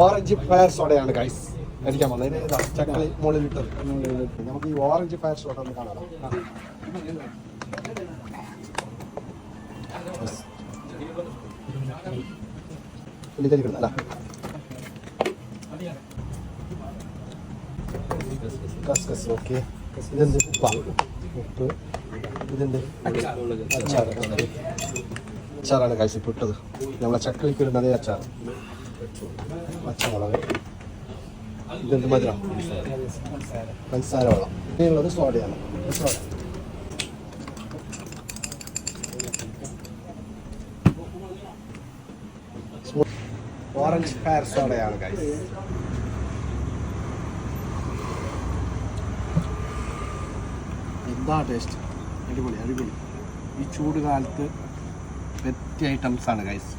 Orange fire സോഡയാണ് guys അടിക്കാൻ വന്നത്. ചക്കളി മുകളിലിട്ടത്. നമുക്ക് ഈ ഓറഞ്ച് ഫയർ സോഡ ഒന്ന് കാണാം. അല്ല കസ്കസ്. ഓക്കെ, ഇതെന്ത് ഉപ്പ്, ഇതെന്ത് അച്ചാറാണ് കഴിച്ച് ഇട്ടത്. നമ്മളെ ചക്കളിക്ക് ഇടുന്നത് അച്ചാർ. പച്ചമുളക്, ഇതെന്ത് മധുരം, പഞ്ചസാര വെള്ളം. ഇനിയുള്ളത് സോഡയാണ്. സോഡ ഓറഞ്ച് ഫയർ സോഡയാണ് ഗൈസ്. എന്താ ടേസ്റ്റ്, അടിപൊളി അടിപൊളി. ഈ ചൂട് കാലത്ത് പറ്റിയ ഐറ്റംസാണ് ഗൈസ്.